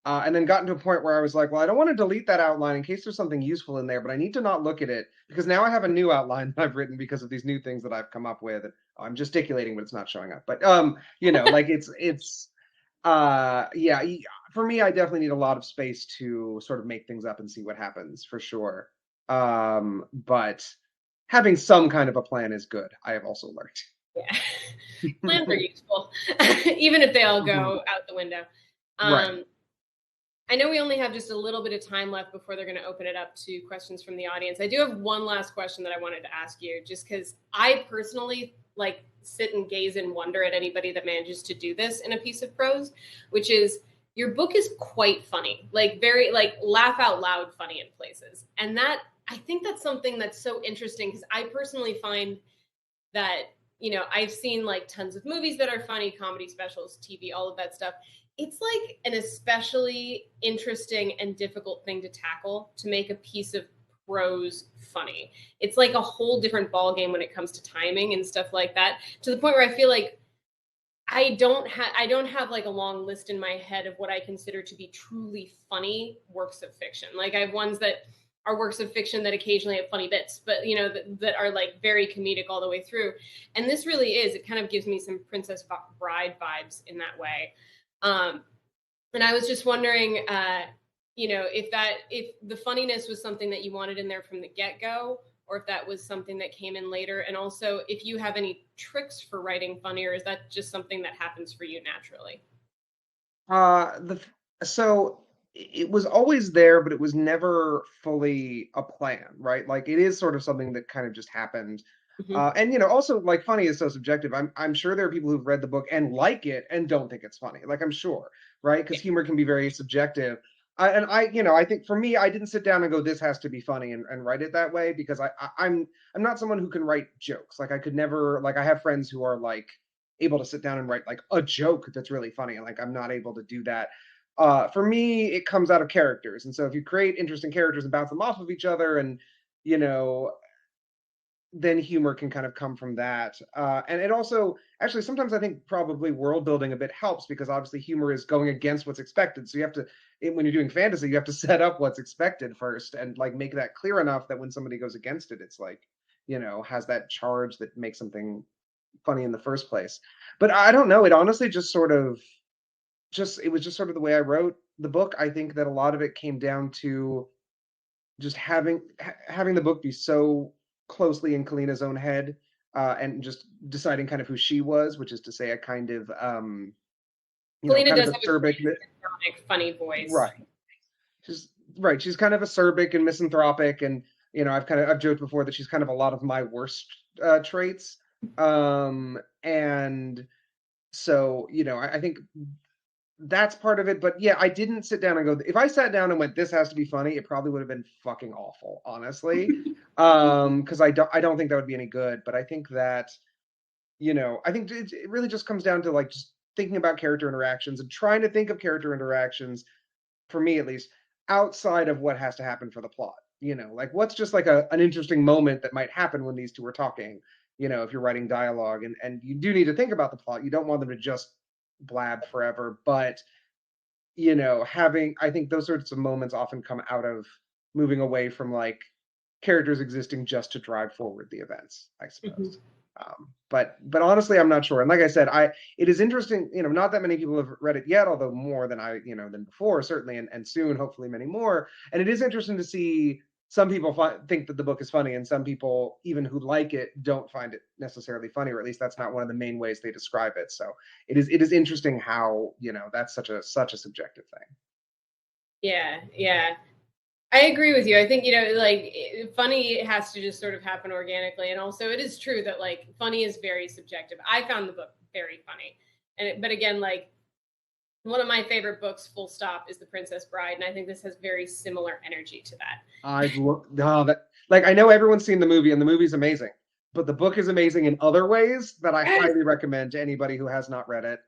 and then gotten to a point where I was like, well, I don't want to delete that outline in case there's something useful in there, but I need to not look at it, because now I have a new outline that I've written because of these new things that I've come up with. I'm gesticulating, but it's not showing up. But you know, like it's yeah, for me, I definitely need a lot of space to sort of make things up and see what happens, for sure. But having some kind of a plan is good, I have also learned. Yeah. Plans are useful, even if they all go out the window. Right. I know we only have just a little bit of time left before they're going to open it up to questions from the audience. I do have one last question that I wanted to ask you, just because I personally like sit and gaze in wonder at anybody that manages to do this in a piece of prose, which is your book is quite funny, like very like laugh out loud funny in places. And that, I think that's something that's so interesting, because I personally find that, you know, I've seen like tons of movies that are funny, comedy specials, TV, all of that stuff. It's like an especially interesting and difficult thing to tackle, to make a piece of prose funny. It's like a whole different ballgame when it comes to timing and stuff like that, to the point where I feel like I don't have like a long list in my head of what I consider to be truly funny works of fiction. Like I have ones that are works of fiction that occasionally have funny bits, but you know, that are like very comedic all the way through. And this really is, it kind of gives me some Princess Bride vibes in that way. And I was just wondering, you know, if the funniness was something that you wanted in there from the get-go, or if that was something that came in later. And also if you have any tricks for writing funny, or is that just something that happens for you naturally? So it was always there, but it was never fully a plan, right? Like it is sort of something that kind of just happened. And you know, also like funny is so subjective. I'm sure there are people who've read the book and like it and don't think it's funny. Like I'm sure, right? Because humor can be very subjective. You know, I think for me, I didn't sit down and go, this has to be funny and write it that way, because I'm not someone who can write jokes. Like I could never, like I have friends who are like able to sit down and write like a joke that's really funny, and like I'm not able to do that. For me, it comes out of characters, and so if you create interesting characters and bounce them off of each other, and you know, then humor can kind of come from that. And it also, actually, sometimes I think probably world building a bit helps, because obviously humor is going against what's expected. So you have to, when you're doing fantasy, you have to set up what's expected first and like make that clear enough that when somebody goes against it, it's like, you know, has that charge that makes something funny in the first place. But I don't know. It honestly just sort of, it was just sort of the way I wrote the book. I think that a lot of it came down to just having the book be so closely in KALYNA's own head, and just deciding kind of who she was, which is to say a kind of you know, KALYNA kind of does have a acerbic, sardonic, funny voice. She's she's kind of acerbic and misanthropic, and you know, I've joked before that she's kind of a lot of my worst traits. And so, you know, I think that's part of it. But yeah, I didn't sit down and go, if I sat down and went, this has to be funny, it probably would have been fucking awful, honestly. Because I don't think that would be any good. But I think that, you know, I think it really just comes down to like just thinking about character interactions and trying to think of character interactions, for me at least, outside of what has to happen for the plot. You know, like what's just like an interesting moment that might happen when these two are talking, you know, if you're writing dialogue, and you do need to think about the plot. You don't want them to just blab forever, but you know, I think those sorts of moments often come out of moving away from like characters existing just to drive forward the events, I suppose. But honestly, I'm not sure. And like I said, it is interesting, you know, not that many people have read it yet, although more than than before, certainly, and soon, hopefully, many more. And it is interesting to see some people think that the book is funny, and some people, even who like it, don't find it necessarily funny, or at least that's not one of the main ways they describe it. So it is interesting how, you know, that's such a subjective thing. Yeah. I agree with you. I think, you know, like funny has to just sort of happen organically. And also it is true that like funny is very subjective. I found the book very funny. But again, like one of my favorite books, full stop, is The Princess Bride. And I think this has very similar energy to that. Like, I know everyone's seen the movie and the movie's amazing, but the book is amazing in other ways that I highly recommend to anybody who has not read it.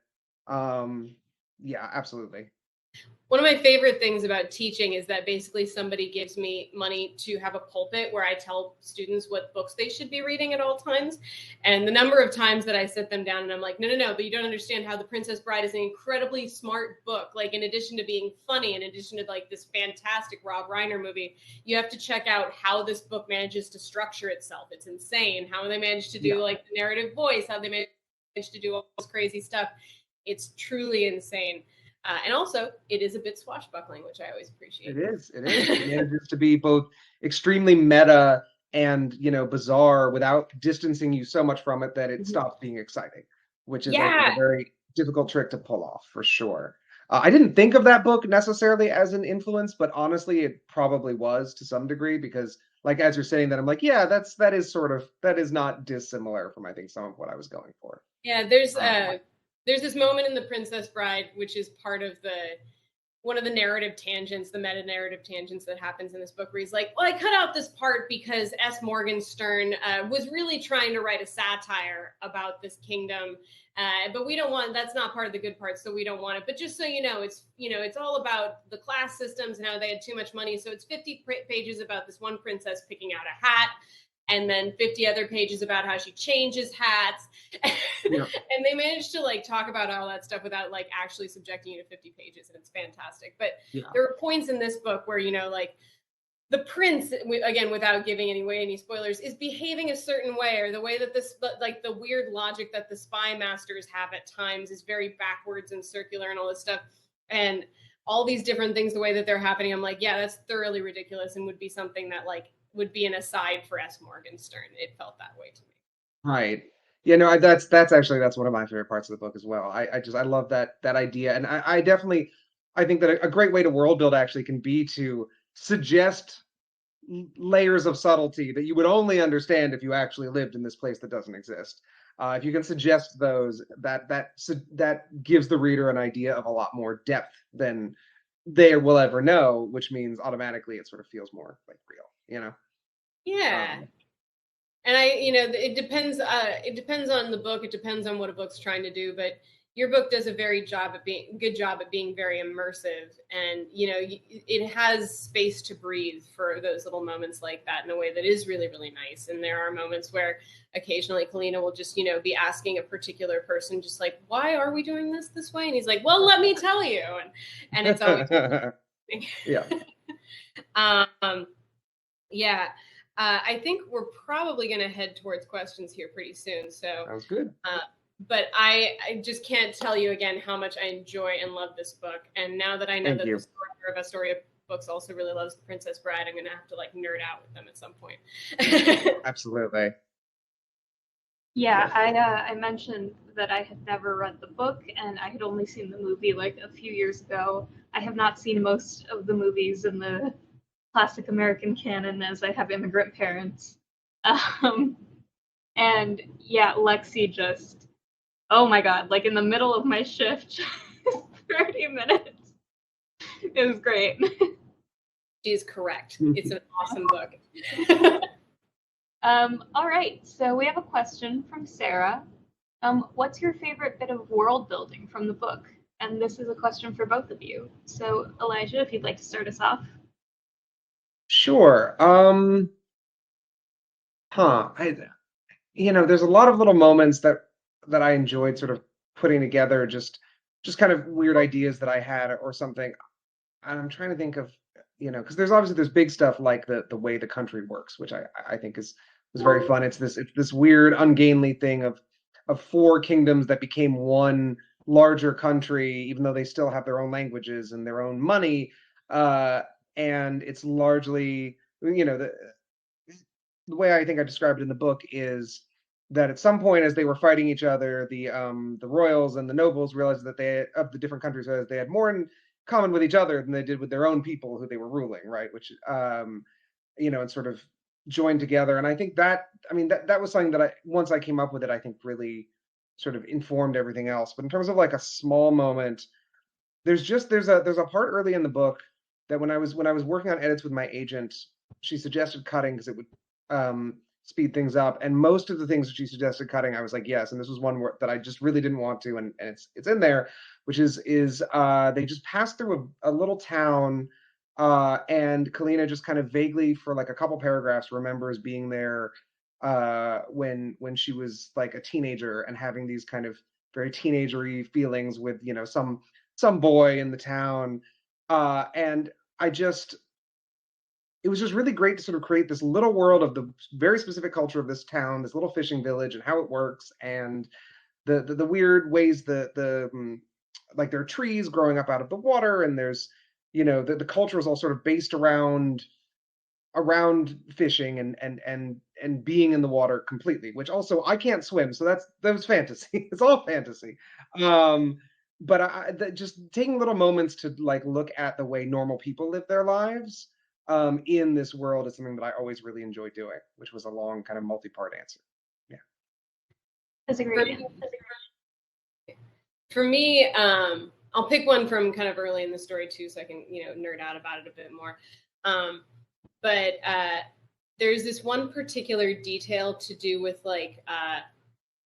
Yeah, absolutely. One of my favorite things about teaching is that basically somebody gives me money to have a pulpit where I tell students what books they should be reading at all times. And the number of times that I sit them down and I'm like, no, but you don't understand how The Princess Bride is an incredibly smart book. Like in addition to being funny, in addition to like this fantastic Rob Reiner movie, you have to check out how this book manages to structure itself. It's insane how they manage to do like the narrative voice, how they manage to do all this crazy stuff. It's truly insane. And also, it is a bit swashbuckling, which I always appreciate. It is. It manages to be both extremely meta and bizarre without distancing you so much from it that it Mhm. stops being exciting, which is I think Yeah. a very difficult trick to pull off for sure. I didn't think of that book necessarily as an influence, but honestly, it probably was to some degree because, like, as you're saying that, I'm like, yeah, that is not dissimilar from I think some of what I was going for. Yeah, Um, there's this moment in The Princess Bride, which is part of one of the narrative tangents, the meta narrative tangents that happens in this book, where he's like, well, I cut out this part because S. Morgenstern was really trying to write a satire about this kingdom. But we don't want, that's not part of the good part, so we don't want it. But just so it's all about the class systems and how they had too much money. So it's 50 pages about this one princess picking out a hat, and then 50 other pages about how she changes hats. Yeah. And they managed to like talk about all that stuff without like actually subjecting you to 50 pages, and it's fantastic. But Yeah. there are points in this book where like the prince, again, without giving any spoilers, is behaving a certain way, or the way that this, like the weird logic that the spy masters have at times is very backwards and circular and all this stuff, and all these different things, the way that they're happening. I'm like, yeah, that's thoroughly ridiculous, and would be something that like would be an aside for S. Morgenstern. It felt that way to me. Right. Yeah, no, that's actually that's one of my favorite parts of the book as well. I love that idea, and I definitely I think that a great way to world build actually can be to suggest layers of subtlety that you would only understand if you actually lived in this place that doesn't exist. If you can suggest those, that gives the reader an idea of a lot more depth than they will ever know, which means automatically it sort of feels more like real. Yeah. And it depends. It depends on the book. It depends on what a book's trying to do. But your book does a good job at being very immersive, and it has space to breathe for those little moments like that in a way that is really, really nice. And there are moments where occasionally KALYNA will just be asking a particular person, just like, why are we doing this way? And he's like, well, let me tell you. And it's always yeah. Yeah. I think we're probably going to head towards questions here pretty soon. So Sounds good. But I just can't tell you again how much I enjoy and love this book. And now that I know that the story of Astoria Books also really loves The Princess Bride, I'm going to have to like nerd out with them at some point. Absolutely. Yeah, I mentioned that I had never read the book, and I had only seen the movie like a few years ago. I have not seen most of the movies in the classic American canon, as I have immigrant parents. And yeah, Lexi just, oh my god, like in the middle of my shift, 30 minutes. It was great. She's correct. It's an awesome book. All right, so we have a question from Sarah. What's your favorite bit of world building from the book? And this is a question for both of you. So Elijah, if you'd like to start us off. Sure. There's a lot of little moments that I enjoyed sort of putting together, just kind of weird ideas that I had or something. And I'm trying to think of, because there's big stuff like the way the country works, which I think was very fun. It's this weird ungainly thing of four kingdoms that became one larger country, even though they still have their own languages and their own money. And it's largely, the way I think I described it in the book is that at some point, as they were fighting each other, the royals and the nobles realized that of the different countries, they had more in common with each other than they did with their own people who they were ruling, right? Which and sort of joined together. And I think that was something that once I came up with it, I think really sort of informed everything else. But in terms of like a small moment, there's a part early in the book that when I was working on edits with my agent, she suggested cutting because it would speed things up. And most of the things that she suggested cutting, I was like, yes. And this was one that I just really didn't want to, and it's in there, which is they just passed through a little town, and KALYNA just kind of vaguely for like a couple paragraphs remembers being there when she was like a teenager and having these kind of very teenagery feelings with some boy in the town, and it was just really great to sort of create this little world of the very specific culture of this town, this little fishing village, and how it works, and the weird ways like there are trees growing up out of the water, and there's the culture is all sort of based around around fishing and being in the water completely, which also I can't swim, so that was fantasy. It's all fantasy. But just taking little moments to like look at the way normal people live their lives in this world is something that I always really enjoy doing, which was a long kind of multi-part answer. Yeah. That's a great answer. For me, I'll pick one from kind of early in the story too, so I can, nerd out about it a bit more. But there's this one particular detail to do with like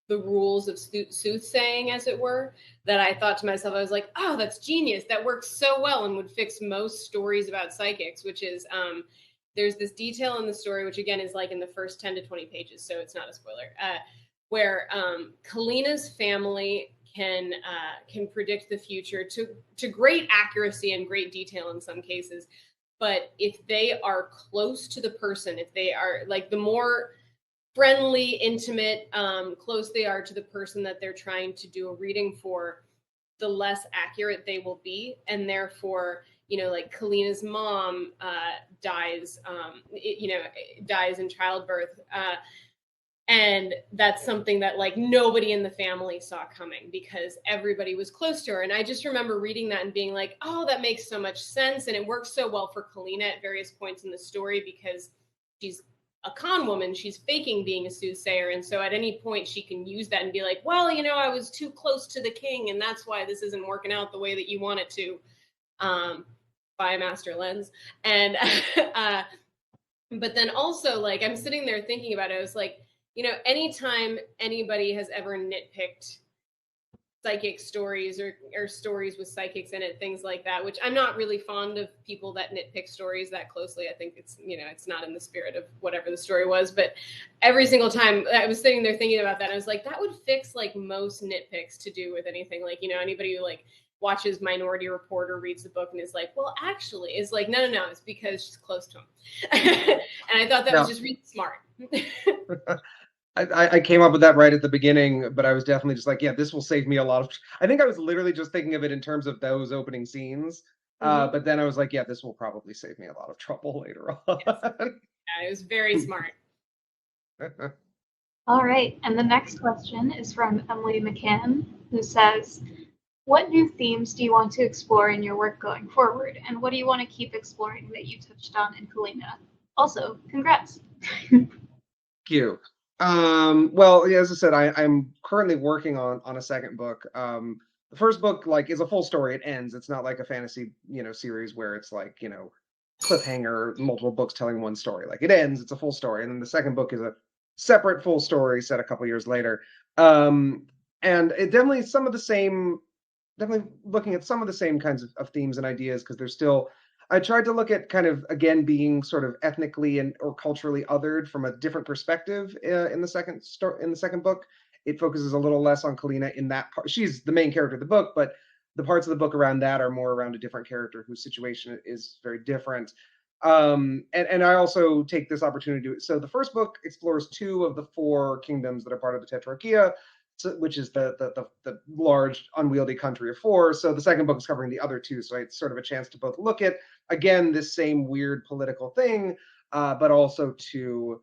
the rules of soothsaying, as it were, that I thought to myself, I was like, oh, that's genius. That works so well and would fix most stories about psychics, which is there's this detail in the story, which again is like in the first 10 to 20 pages, so it's not a spoiler, where KALYNA's family can predict the future to great accuracy and great detail in some cases. But if they are close to the person, if they are like the more friendly, intimate, close they are to the person that they're trying to do a reading for, the less accurate they will be. And therefore, like KALYNA's mom dies, dies in childbirth. And that's something that like nobody in the family saw coming because everybody was close to her. And I just remember reading that and being like, oh, that makes so much sense. And it works so well for KALYNA at various points in the story because she's a con woman. She's faking being a soothsayer. And so at any point she can use that and be like, well, I was too close to the king and that's why this isn't working out the way that you want it to, spymaster lens. And, but then also like, I'm sitting there thinking about it. I was like, anytime anybody has ever nitpicked psychic stories or stories with psychics in it, things like that, which I'm not really fond of people that nitpick stories that closely. I think it's, it's not in the spirit of whatever the story was, but every single time I was sitting there thinking about that, I was like, that would fix like most nitpicks to do with anything. Like, anybody who like watches Minority Report or reads the book and is like, well, actually, it's like, no, it's because she's close to him. And I thought that was just really smart. I came up with that right at the beginning, but I was definitely just like, yeah, this will save me a lot of. I think I was literally just thinking of it in terms of those opening scenes. But then I was like, yeah, this will probably save me a lot of trouble later on. Yes. Yeah, it was very smart. All right. And the next question is from Emily McCann, who says, what new themes do you want to explore in your work going forward? And what do you want to keep exploring that you touched on in KALYNA? Also, congrats. Thank you. Well, as I said, I'm currently working on a second book. The first book like is a full story. It ends. It's not like a fantasy, series where it's like, cliffhanger, multiple books telling one story. Like it ends, it's a full story. And then the second book is a separate full story set a couple years later. And it definitely definitely looking at some of the same kinds of themes and ideas, because there's still, I tried to look at kind of, again, being sort of ethnically or culturally othered from a different perspective in the second book. It focuses a little less on KALYNA in that part. She's the main character of the book, but the parts of the book around that are more around a different character whose situation is very different. And I also take this opportunity to, so the first book explores 2 of the 4 kingdoms that are part of the Tetrarchia, which is the large unwieldy country of 4. So the second book is covering the other 2. So it's sort of a chance to both look at, again, this same weird political thing, but also to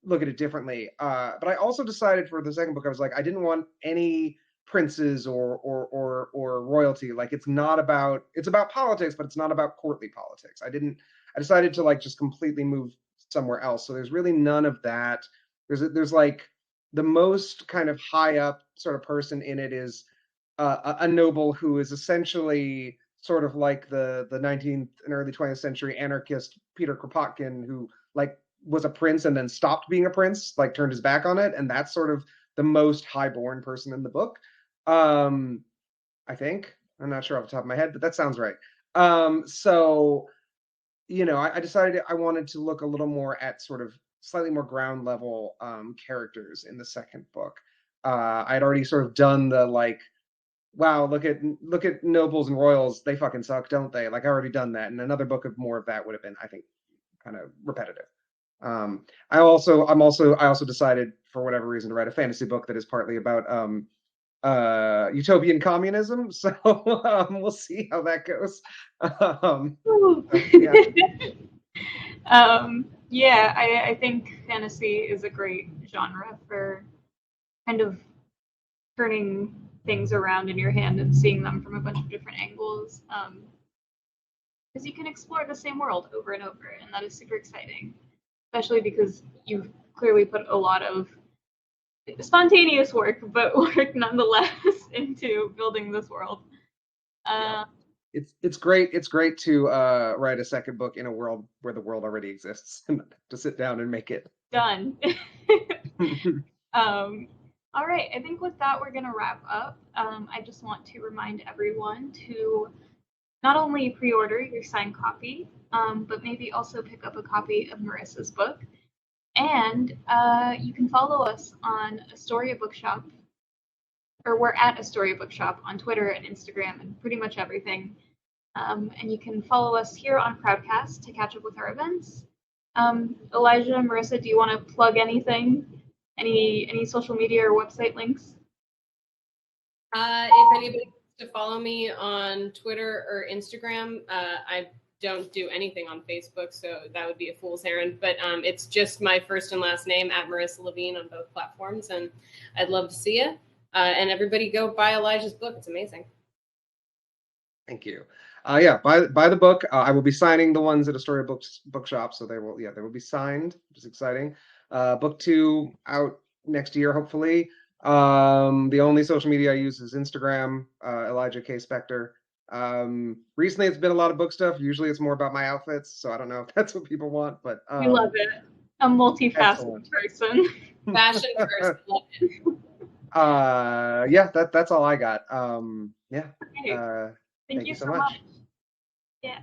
look at it differently. But I also decided for the second book, I was like, I didn't want any princes or royalty. Like it's about politics, but it's not about courtly politics. I decided to like just completely move somewhere else. So there's really none of that. There's like, the most kind of high up sort of person in it is a noble who is essentially sort of like the 19th and early 20th century anarchist Peter Kropotkin, who like was a prince and then stopped being a prince, like turned his back on it. And that's sort of the most highborn person in the book. I think, I'm not sure off the top of my head, but that sounds right. So, I decided I wanted to look a little more at sort of slightly more ground level characters in the second book. I'd already sort of done the like, wow, look at nobles and royals, they fucking suck, don't they? Like I already done that, and another book of more of that would have been, I think, kind of repetitive. I also decided for whatever reason to write a fantasy book that is partly about utopian communism. So we'll see how that goes. Yeah, I think fantasy is a great genre for kind of turning things around in your hand and seeing them from a bunch of different angles. Because you can explore the same world over and over, and that is super exciting, especially because you've clearly put a lot of spontaneous work, but work nonetheless into building this world. It's great. It's great to write a second book in a world where the world already exists, and to sit down and make it done. All right, I think with that we're gonna wrap up. I just want to remind everyone to not only pre-order your signed copy, but maybe also pick up a copy of Marissa's book. And you can follow us on Astoria Bookshop, or we're at Astoria Bookshop on Twitter and Instagram and pretty much everything. And you can follow us here on Crowdcast to catch up with our events. Elijah, Marissa, do you want to plug anything? Any social media or website links? If anybody wants to follow me on Twitter or Instagram, I don't do anything on Facebook, so that would be a fool's errand. But it's just my first and last name at Marissa Levien on both platforms, and I'd love to see you. And everybody go buy Elijah's book. It's amazing. Thank you. Yeah, buy the book. I will be signing the ones at Astoria Bookshop, so they will be signed, which is exciting. Book 2 out next year, hopefully. The only social media I use is Instagram, Elijah K. Spector. Recently it's been a lot of book stuff. Usually it's more about my outfits, so I don't know if that's what people want, but we love it. A multifaceted person. Fashion person. Love it. Yeah, that's all I got. Yeah. Okay. Thank you so much. Yeah.